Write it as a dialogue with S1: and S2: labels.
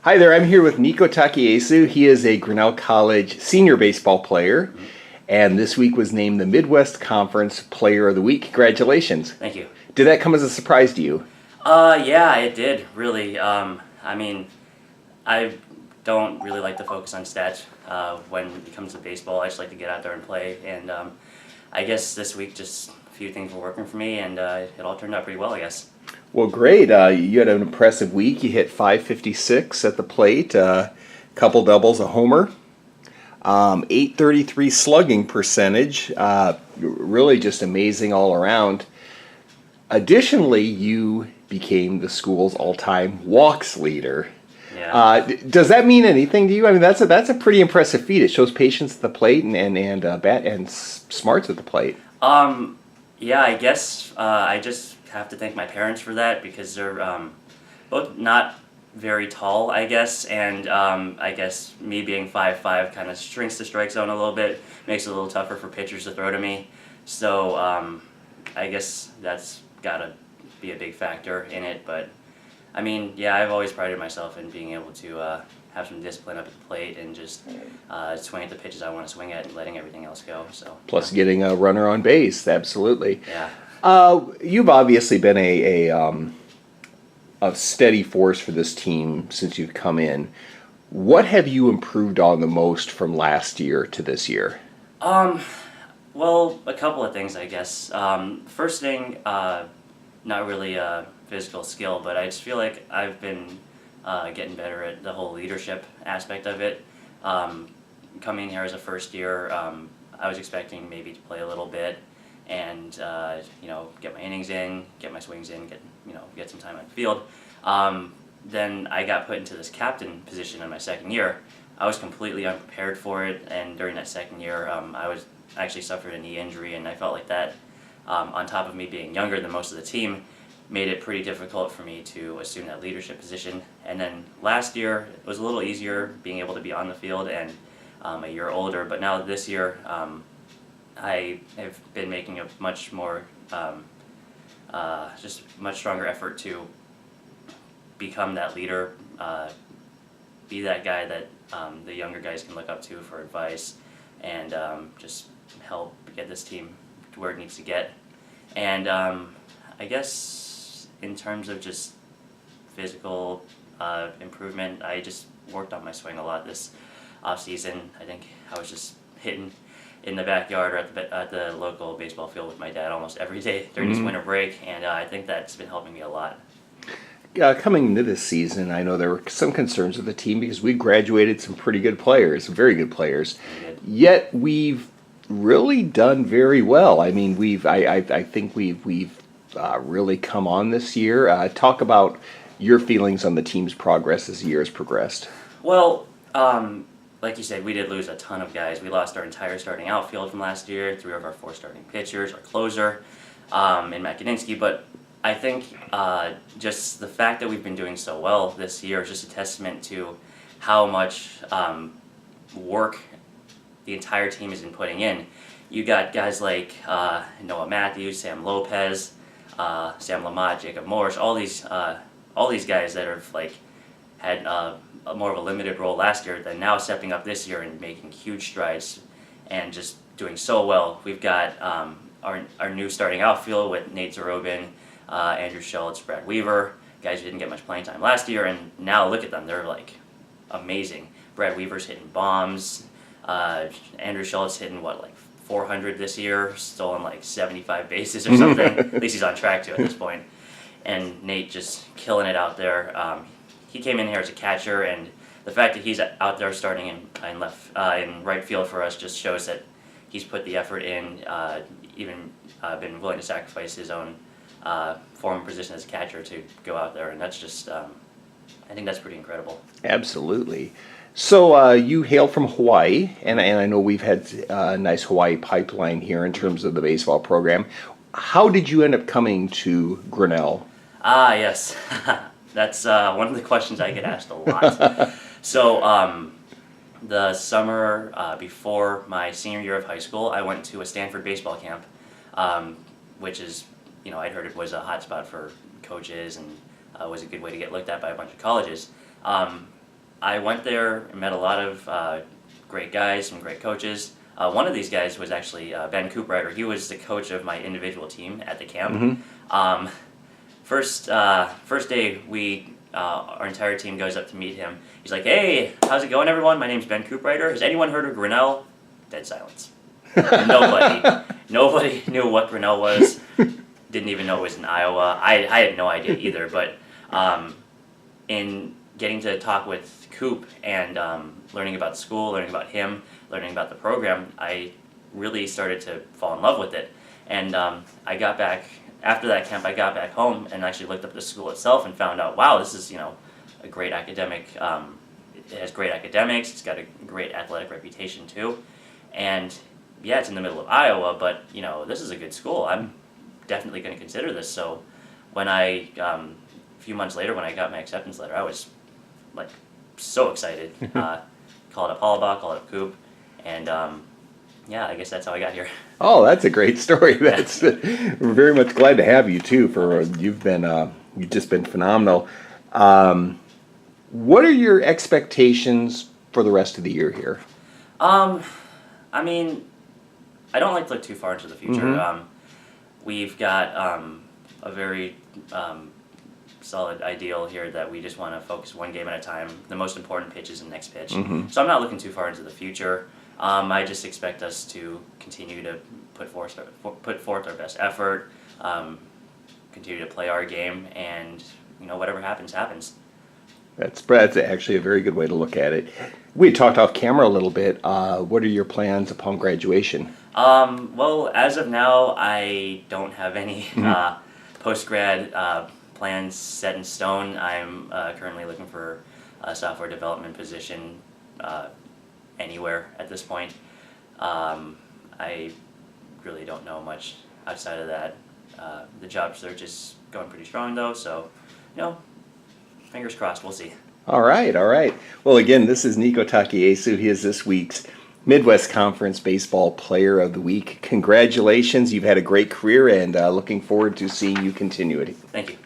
S1: Hi there, I'm here with Niko Takayesu. He is a Grinnell College senior baseball player, and this week was named the Midwest Conference Player of the Week. Congratulations.
S2: Thank you.
S1: Did that come as a surprise to you?
S2: Yeah, it did, really. I don't really like to focus on stats when it comes to baseball. I just like to get out there and play, and I guess this week just a few things were working for me, and it all turned out pretty well, I guess.
S1: Well, great. You had an impressive week. You hit 556 at the plate, couple doubles, a homer, 833 slugging percentage. Really just amazing all around. Additionally, you became the school's all-time walks leader.
S2: Yeah.
S1: Does that mean anything to you? I mean, that's a pretty impressive feat. It shows patience at the plate and smarts at the plate.
S2: Yeah, I guess I just have to thank my parents for that because they're both not very tall, I guess, and I guess me being 5'5" kind of shrinks the strike zone a little bit, makes it a little tougher for pitchers to throw to me. So I guess that's got to be a big factor in it, but I mean, yeah, I've always prided myself in being able to have some discipline up at the plate and just swing at the pitches I want to swing at and letting everything else go. So
S1: Plus getting a runner on base, absolutely.
S2: yeah.
S1: You've obviously been a steady force for this team since you've come in. What have you improved on the most from last year to this year?
S2: Well, a couple of things, I guess. First thing, not really physical skill, but I just feel like I've been getting better at the whole leadership aspect of it. Coming here as a first year, I was expecting maybe to play a little bit and get my innings in, get my swings in, get some time on the field. Then I got put into this captain position in my second year. I was completely unprepared for it, and during that second year, I actually suffered a knee injury, and I felt like that, on top of me being younger than most of the team, made it pretty difficult for me to assume that leadership position. And then last year, it was a little easier being able to be on the field and a year older, but now this year, I have been making a much more, just much stronger effort to become that leader, be that guy that the younger guys can look up to for advice, and just help get this team to where it needs to get. And I guess in terms of just physical improvement, I just worked on my swing a lot this off season. I think I was just hitting in the backyard or at the local baseball field with my dad almost every day during this winter break, and I think that's been helping me a lot.
S1: Coming into this season, I know there were some concerns with the team because we graduated some pretty good players, very good players. Yet we've really done very well. I mean, I think we've really come on this year. Talk about your feelings on the team's progress as the year has progressed.
S2: Well, like you said, we did lose a ton of guys. We lost our entire starting outfield from last year, 3 of our 4 starting pitchers, our closer, in Makininsky. But I think just the fact that we've been doing so well this year is just a testament to how much work the entire team has been putting in. You got guys like Noah Matthews, Sam Lopez, Sam Lamont, Jacob Morris, all these guys that have had more of a limited role last year than now stepping up this year and making huge strides and just doing so well. We've got our new starting outfield with Nate Zarobin, Andrew Schultz, Brad Weaver, guys who didn't get much playing time last year, and now look at them, they're amazing. Brad Weaver's hitting bombs, Andrew Schultz hitting 400 this year, stolen 75 bases or something. At least he's on track to at this point. And Nate just killing it out there. He came in here as a catcher, and the fact that he's out there starting in right field for us just shows that he's put the effort in, even been willing to sacrifice his own former position as a catcher to go out there, and that's just, I think that's pretty incredible.
S1: Absolutely. So you hail from Hawaii, and I know we've had a nice Hawaii pipeline here in terms of the baseball program. How did you end up coming to Grinnell?
S2: Yes. That's one of the questions I get asked a lot. So the summer before my senior year of high school, I went to a Stanford baseball camp, which is, I'd heard it was a hot spot for coaches and was a good way to get looked at by a bunch of colleges. I went there and met a lot of great guys, some great coaches. One of these guys was actually Ben Cooprider. He was the coach of my individual team at the camp. First day, our entire team goes up to meet him. He's like, "Hey, how's it going, everyone? My name's Ben Cooprider. Has anyone heard of Grinnell?" Dead silence. Nobody knew what Grinnell was. Didn't even know it was in Iowa. I had no idea either. But in getting to talk with Coop and learning about school, learning about him, learning about the program, I really started to fall in love with it. And I got back. After that camp, I got back home and actually looked up the school itself and found out, wow, this is a great academic. It has great academics. It's got a great athletic reputation too, and yeah, it's in the middle of Iowa, but this is a good school. I'm definitely going to consider this. So when a few months later, when I got my acceptance letter, I was like so excited. Called up Hollabaugh, called up Coop, and yeah, I guess that's how I got here.
S1: Oh, that's a great story. That's we're very much glad to have you too. You've just been phenomenal. What are your expectations for the rest of the year here?
S2: I mean, I don't like to look too far into the future. We've got a very solid ideal here that we just want to focus one game at a time. The most important pitch is the next pitch. So I'm not looking too far into the future. I just expect us to continue to put forth our best effort, continue to play our game, and whatever happens, happens.
S1: That's actually a very good way to look at it. We talked off camera a little bit. What are your plans upon graduation?
S2: Well, as of now, I don't have any post-grad plans set in stone. I'm currently looking for a software development position anywhere at this point. I really don't know much outside of that. The job search is going pretty strong though, so fingers crossed, we'll see.
S1: All right. Well, again, this is Niko Takayesu. He is this week's Midwest Conference Baseball Player of the Week. Congratulations. You've had a great career, and looking forward to seeing you continue it.
S2: Thank you.